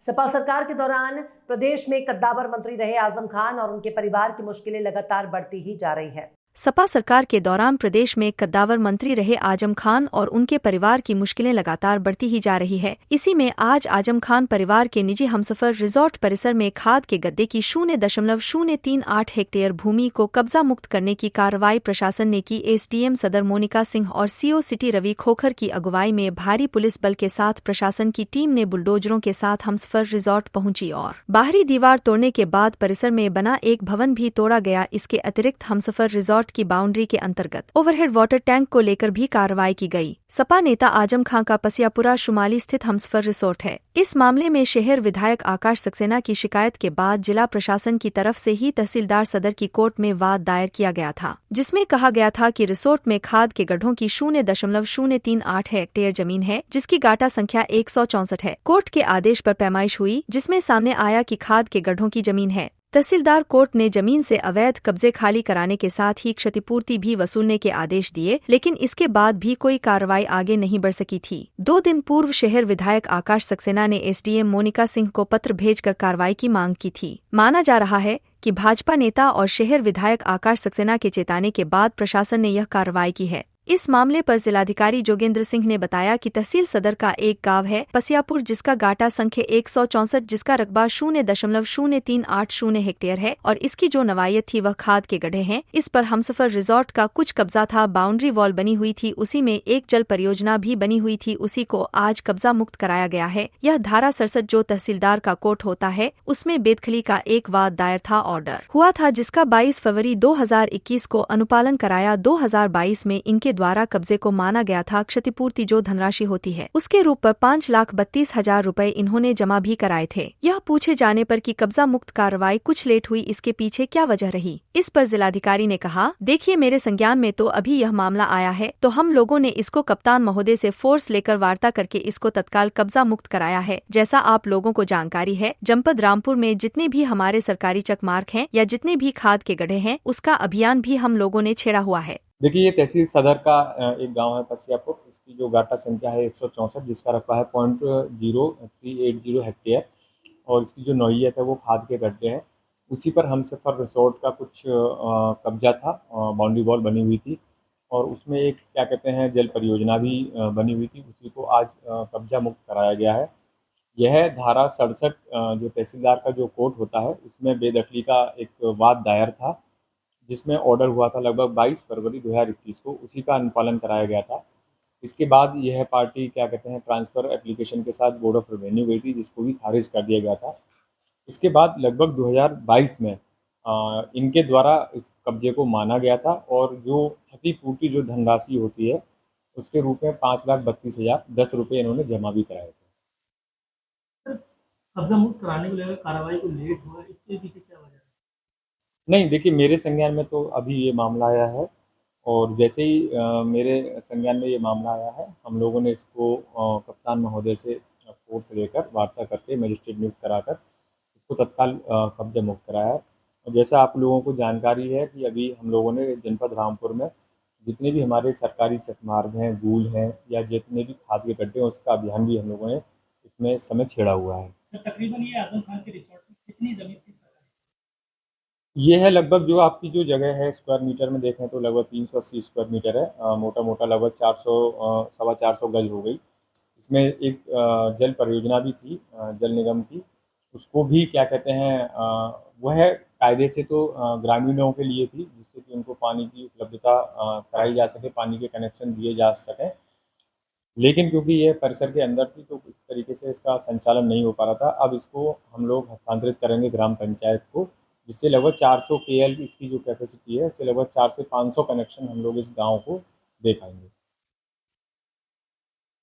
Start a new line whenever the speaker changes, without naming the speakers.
सपा सरकार के दौरान प्रदेश में कद्दावर मंत्री रहे आजम खान और उनके परिवार की मुश्किलें लगातार बढ़ती ही जा रही है।
सपा सरकार के दौरान प्रदेश में कद्दावर मंत्री रहे आजम खान और उनके परिवार की मुश्किलें लगातार बढ़ती ही जा रही है। इसी में आज आजम खान परिवार के निजी हमसफर रिजॉर्ट परिसर में खाद के गड्ढे की 0.038 हेक्टेयर भूमि को कब्जा मुक्त करने की कार्रवाई प्रशासन ने की। एसडीएम सदर मोनिका सिंह और सीओ सिटी रवि खोखर की अगुवाई में भारी पुलिस बल के साथ प्रशासन की टीम ने बुलडोजरों के साथ हमसफर रिजॉर्ट पहुंची और बाहरी दीवार तोड़ने के बाद परिसर में बना एक भवन भी तोड़ा गया। इसके अतिरिक्त हमसफर रिजॉर्ट की बाउंड्री के अंतर्गत ओवरहेड वाटर टैंक को लेकर भी कार्रवाई की गई। सपा नेता आजम खान का पसियापुरा शुमाली स्थित हमसफर रिसोर्ट है। इस मामले में शहर विधायक आकाश सक्सेना की शिकायत के बाद जिला प्रशासन की तरफ से ही तहसीलदार सदर की कोर्ट में वाद दायर किया गया था, जिसमें कहा गया था कि रिसोर्ट में खाद के गड्ढों की 0.038 हेक्टेयर जमीन है, जिसकी गाटा संख्या 164 है। कोर्ट के आदेश पर पैमाइश हुई, जिसमें सामने आया कि खाद के गड्ढों की जमीन है। तहसीलदार कोर्ट ने जमीन से अवैध कब्जे खाली कराने के साथ ही क्षतिपूर्ति भी वसूलने के आदेश दिए, लेकिन इसके बाद भी कोई कार्रवाई आगे नहीं बढ़ सकी थी। 2 दिन पूर्व शहर विधायक आकाश सक्सेना ने एसडीएम मोनिका सिंह को पत्र भेजकर कार्रवाई की मांग की थी। माना जा रहा है कि भाजपा नेता और शहर विधायक आकाश सक्सेना के चेताने के बाद प्रशासन ने यह कार्रवाई की है। इस मामले पर जिलाधिकारी जोगेंद्र सिंह ने बताया कि तहसील सदर का एक गांव है पसियापुर, जिसका गाटा संख्या 164, जिसका रकबा 0.0380 हेक्टेयर है और इसकी जो नवायत थी वह खाद के गड्ढे हैं। इस पर हमसफर रिजॉर्ट का कुछ कब्जा था। बाउंड्री वॉल बनी हुई थी, उसी में एक जल परियोजना भी बनी हुई थी, उसी को आज कब्जा मुक्त कराया गया है। यह धारा 67 जो तहसीलदार का कोर्ट होता है, उसमें बेदखली का एक वाद दायर था, ऑर्डर हुआ था, जिसका 22 फरवरी 2021 को अनुपालन कराया। 2022 में इनके द्वारा कब्जे को माना गया था। क्षतिपूर्ति जो धनराशि होती है उसके रूप पर 5,32,000 रुपए इन्होंने जमा भी कराए थे। यह पूछे जाने पर कि कब्जा मुक्त कार्रवाई कुछ लेट हुई, इसके पीछे क्या वजह रही। इस पर जिलाधिकारी ने कहा, देखिए मेरे संज्ञान में तो अभी यह मामला आया है, तो हम लोगों ने इसको कप्तान महोदय से फोर्स लेकर वार्ता करके इसको तत्काल कब्जा मुक्त कराया है। जैसा आप लोगों को जानकारी है, जनपद रामपुर में जितने भी हमारे सरकारी चकमार्ग हैं या जितने भी खाद के गड्ढे हैं, उसका अभियान भी हम लोगों ने छेड़ा हुआ है।
देखिए, ये तहसील सदर का एक गांव है पसियापुर। इसकी जो गाटा संख्या है 164, जिसका रकबा है 0.0380 हेक्टेयर और इसकी जो नौइयत है वो खाद के गड्ढे हैं। उसी पर हमसफर रिसोर्ट का कुछ कब्जा था, बाउंड्री वॉल बनी हुई थी और उसमें एक क्या कहते हैं जल परियोजना भी बनी हुई थी। उसी को आज कब्जा मुक्त कराया गया है। यह धारा 67 जो तहसीलदार का जो कोर्ट होता है उसमें बेदखली का एक वाद दायर था, जिसमें ऑर्डर हुआ था लगभग 22 फरवरी 2021 को। उसी का अनुपालन कराया गया था। इसके बाद यह पार्टी क्या कहते हैं ट्रांसफ़र एप्लीकेशन के साथ बोर्ड ऑफ रेवेन्यू गई थी, जिसको भी खारिज कर दिया गया था। इसके बाद लगभग 2022 में इनके द्वारा इस कब्जे को माना गया था और जो क्षतिपूर्ति जो धनराशि होती है उसके रूप में 5,32,010 रुपये इन्होंने जमा भी कराए थे।
कब्जा मुक्त कराने को लेकर कार्रवाई को लेट हुआ, इसके पीछे क्या वजह है?
नहीं, देखिए मेरे संज्ञान में तो अभी ये मामला आया है और जैसे ही मेरे संज्ञान में ये मामला आया है, हम लोगों ने इसको कप्तान महोदय से फोर्स लेकर वार्ता करके मजिस्ट्रेट नियुक्त कराकर इसको तत्काल कब्जा मुक्त कराया है। और जैसा आप लोगों को जानकारी है कि अभी हम लोगों ने जनपद रामपुर में जितने भी हमारे सरकारी चकमार्ग हैं, गूल हैं या जितने भी खाद के गड्ढे हैं, उसका अभियान भी हम लोगों ने इसमें समय छेड़ा हुआ है।
सर, तकरीबन ये आजम खान के रिसोर्ट में कितनी जमीन थी?
ये है लगभग जो आपकी जो जगह है स्क्वायर मीटर में देखें तो लगभग 380 स्क्वायर मीटर है। मोटा मोटा लगभग 400 सवा 400 गज हो गई। इसमें एक जल परियोजना भी थी जल निगम की, उसको भी क्या कहते हैं वह कायदे से तो ग्रामीणों के लिए थी, जिससे कि उनको पानी की उपलब्धता कराई जा सके, पानी के कनेक्शन दिए जा सकें। लेकिन क्योंकि ये परिसर के अंदर थी तो इस तरीके से इसका संचालन नहीं हो पा रहा था। अब इसको हम लोग हस्तांतरित करेंगे ग्राम पंचायत को, जिससे लगभग 400 केएल इसकी जो कैपेसिटी है, इससे लगभग 4 से 500 कनेक्शन हम लोग इस गांव को दे पाएंगे।